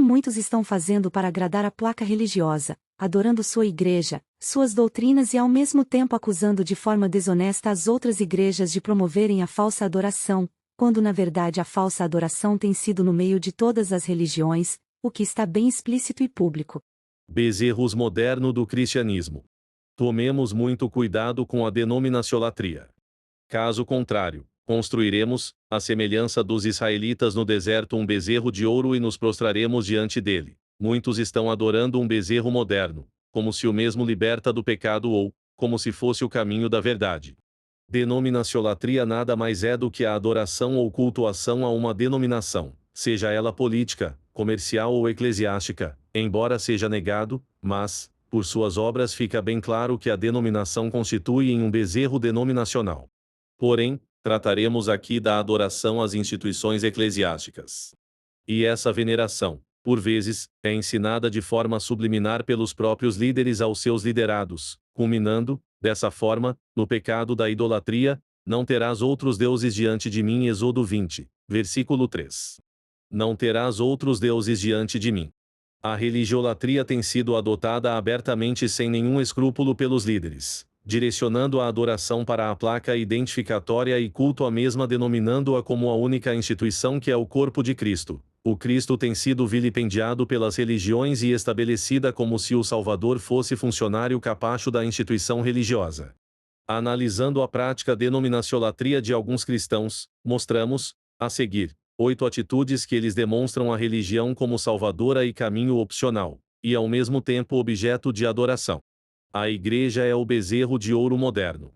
muitos estão fazendo para agradar a placa religiosa, adorando sua igreja, suas doutrinas e ao mesmo tempo acusando de forma desonesta as outras igrejas de promoverem a falsa adoração, quando na verdade a falsa adoração tem sido no meio de todas as religiões, o que está bem explícito e público. Bezerros moderno do cristianismo. Tomemos muito cuidado com a denominacionalatria. Caso contrário, construiremos, à semelhança dos israelitas no deserto, um bezerro de ouro e nos prostraremos diante dele. Muitos estão adorando um bezerro moderno, como se o mesmo liberta do pecado ou, como se fosse o caminho da verdade. Denominacionalatria nada mais é do que a adoração ou cultuação a uma denominação, seja ela política, comercial ou eclesiástica, embora seja negado, mas, por suas obras fica bem claro que a denominação constitui em um bezerro denominacional. Porém, trataremos aqui da adoração às instituições eclesiásticas. E essa veneração, por vezes, é ensinada de forma subliminar pelos próprios líderes aos seus liderados, culminando, dessa forma, no pecado da idolatria: não terás outros deuses diante de mim. Êxodo 20, versículo 3. Não terás outros deuses diante de mim. A religiolatria tem sido adotada abertamente sem nenhum escrúpulo pelos líderes, direcionando a adoração para a placa identificatória e culto à mesma, denominando-a como a única instituição que é o corpo de Cristo. O Cristo tem sido vilipendiado pelas religiões e estabelecida como se o Salvador fosse funcionário capacho da instituição religiosa. Analisando a prática denominacionalatria de alguns cristãos, mostramos, a seguir, 8 atitudes que eles demonstram a religião como salvadora e caminho opcional, e ao mesmo tempo objeto de adoração. A igreja é o bezerro de ouro moderno.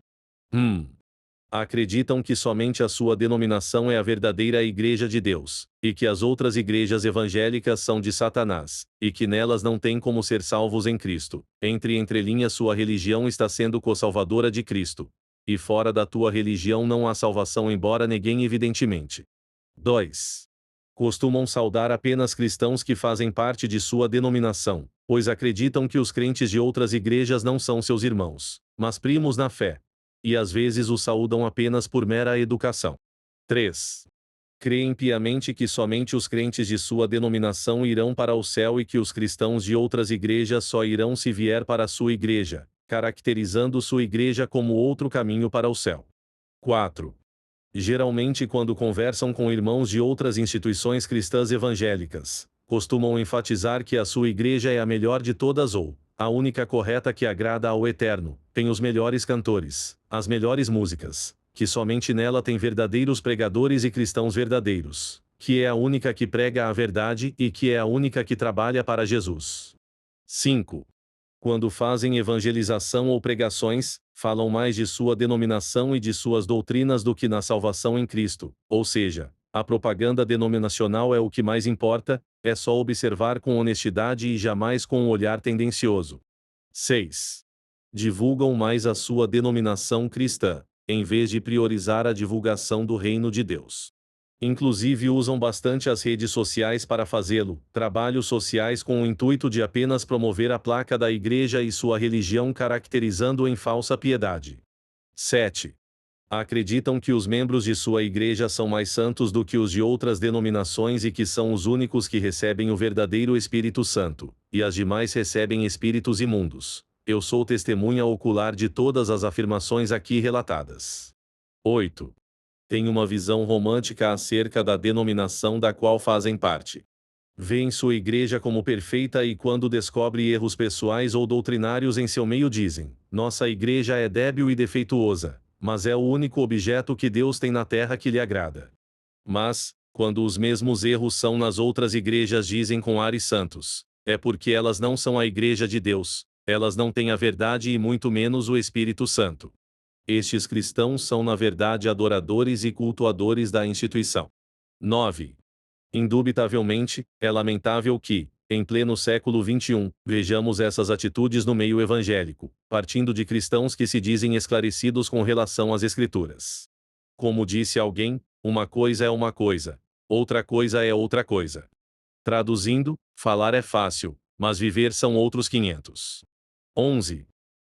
Acreditam que somente a sua denominação é a verdadeira igreja de Deus, e que as outras igrejas evangélicas são de Satanás, e que nelas não tem como ser salvos em Cristo. Entre entrelinhas, sua religião está sendo co-salvadora de Cristo. E fora da tua religião não há salvação, embora neguem evidentemente. 2. Costumam saudar apenas cristãos que fazem parte de sua denominação, pois acreditam que os crentes de outras igrejas não são seus irmãos, mas primos na fé. E às vezes os saúdam apenas por mera educação. 3. Creem piamente que somente os crentes de sua denominação irão para o céu e que os cristãos de outras igrejas só irão se vier para a sua igreja, caracterizando sua igreja como outro caminho para o céu. 4. Geralmente, quando conversam com irmãos de outras instituições cristãs evangélicas, costumam enfatizar que a sua igreja é a melhor de todas ou a única correta que agrada ao Eterno, tem os melhores cantores, as melhores músicas, que somente nela tem verdadeiros pregadores e cristãos verdadeiros, que é a única que prega a verdade e que é a única que trabalha para Jesus. 5. Quando fazem evangelização ou pregações, falam mais de sua denominação e de suas doutrinas do que na salvação em Cristo, ou seja, a propaganda denominacional é o que mais importa, é só observar com honestidade e jamais com um olhar tendencioso. 6. Divulgam mais a sua denominação cristã, em vez de priorizar a divulgação do reino de Deus. Inclusive usam bastante as redes sociais para fazê-lo, trabalhos sociais com o intuito de apenas promover a placa da igreja e sua religião, caracterizando em falsa piedade. 7. Acreditam que os membros de sua igreja são mais santos do que os de outras denominações e que são os únicos que recebem o verdadeiro Espírito Santo, e as demais recebem espíritos imundos. Eu sou testemunha ocular de todas as afirmações aqui relatadas. 8. Têm uma visão romântica acerca da denominação da qual fazem parte. Veem sua igreja como perfeita e quando descobre erros pessoais ou doutrinários em seu meio dizem: nossa igreja é débil e defeituosa, mas é o único objeto que Deus tem na terra que lhe agrada. Mas, quando os mesmos erros são nas outras igrejas, dizem com ares santos: é porque elas não são a igreja de Deus, elas não têm a verdade e muito menos o Espírito Santo. Estes cristãos são na verdade adoradores e cultuadores da instituição. 9. Indubitavelmente, é lamentável que, em pleno século XXI, vejamos essas atitudes no meio evangélico, partindo de cristãos que se dizem esclarecidos com relação às Escrituras. Como disse alguém, uma coisa é uma coisa, outra coisa é outra coisa. Traduzindo, falar é fácil, mas viver são outros 500. 11.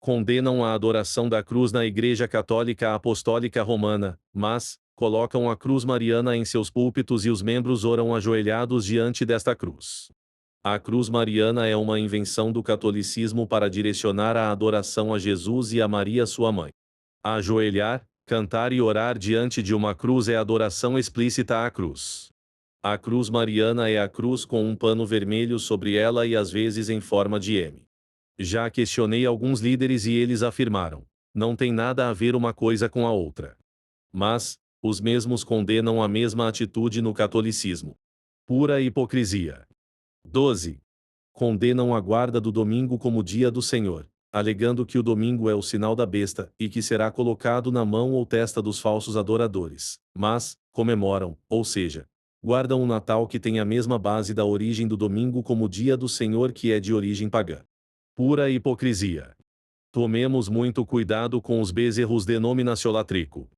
Condenam a adoração da cruz na Igreja Católica Apostólica Romana, mas colocam a cruz mariana em seus púlpitos e os membros oram ajoelhados diante desta cruz. A cruz mariana é uma invenção do catolicismo para direcionar a adoração a Jesus e a Maria sua mãe. Ajoelhar, cantar e orar diante de uma cruz é adoração explícita à cruz. A cruz mariana é a cruz com um pano vermelho sobre ela e às vezes em forma de M. Já questionei alguns líderes e eles afirmaram: não tem nada a ver uma coisa com a outra. Mas, os mesmos condenam a mesma atitude no catolicismo. Pura hipocrisia. 12. Condenam a guarda do domingo como dia do Senhor, alegando que o domingo é o sinal da besta e que será colocado na mão ou testa dos falsos adoradores. Mas, comemoram, ou seja, guardam o Natal que tem a mesma base da origem do domingo como dia do Senhor que é de origem pagã. Pura hipocrisia. Tomemos muito cuidado com os bezerros denominacional-latrico.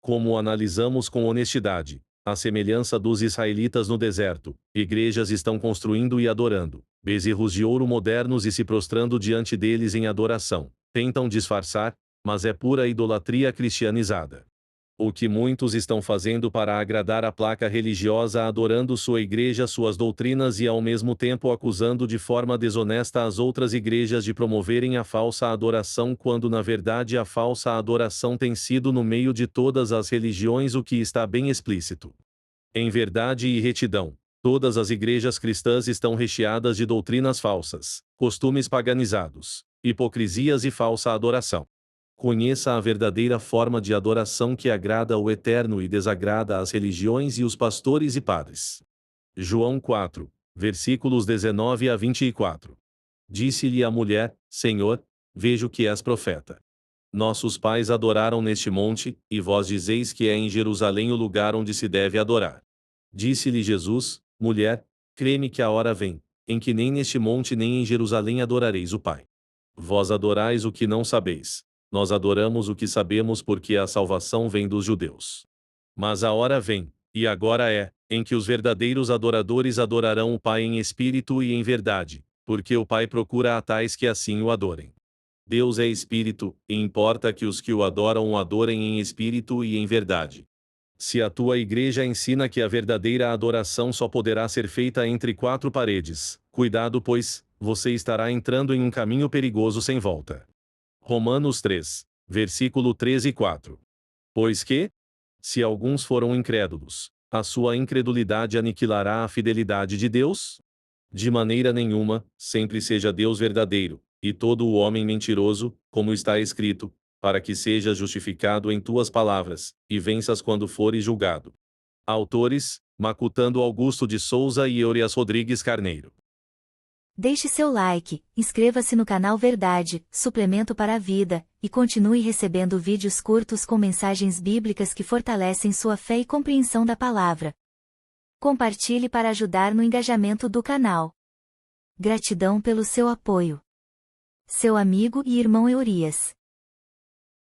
Como analisamos com honestidade, à semelhança dos israelitas no deserto, igrejas estão construindo e adorando bezerros de ouro modernos e se prostrando diante deles em adoração. Tentam disfarçar, mas é pura idolatria cristianizada. O que muitos estão fazendo para agradar a placa religiosa adorando sua igreja, suas doutrinas e ao mesmo tempo acusando de forma desonesta as outras igrejas de promoverem a falsa adoração quando na verdade a falsa adoração tem sido no meio de todas as religiões o que está bem explícito. Em verdade e retidão, todas as igrejas cristãs estão recheadas de doutrinas falsas, costumes paganizados, hipocrisias e falsa adoração. Conheça a verdadeira forma de adoração que agrada ao Eterno e desagrada às religiões e os pastores e padres. João 4, versículos 19 a 24. Disse-lhe a mulher: Senhor, vejo que és profeta. Nossos pais adoraram neste monte, e vós dizeis que é em Jerusalém o lugar onde se deve adorar. Disse-lhe Jesus: Mulher, crê-me que a hora vem, em que nem neste monte nem em Jerusalém adorareis o Pai. Vós adorais o que não sabeis. Nós adoramos o que sabemos porque a salvação vem dos judeus. Mas a hora vem, e agora é, em que os verdadeiros adoradores adorarão o Pai em espírito e em verdade, porque o Pai procura a tais que assim o adorem. Deus é espírito, e importa que os que o adoram o adorem em espírito e em verdade. Se a tua igreja ensina que a verdadeira adoração só poderá ser feita entre quatro paredes, cuidado pois, você estará entrando em um caminho perigoso sem volta. Romanos 3, versículo 13 e 4. Pois que, se alguns foram incrédulos, a sua incredulidade aniquilará a fidelidade de Deus? De maneira nenhuma, sempre seja Deus verdadeiro, e todo o homem mentiroso, como está escrito, para que sejas justificado em tuas palavras, e venças quando fores julgado. Autores: Macutando Augusto de Souza e Eurias Rodrigues Carneiro. Deixe seu like, inscreva-se no canal Verdade, Suplemento para a Vida, e continue recebendo vídeos curtos com mensagens bíblicas que fortalecem sua fé e compreensão da palavra. Compartilhe para ajudar no engajamento do canal. Gratidão pelo seu apoio. Seu amigo e irmão Eurias.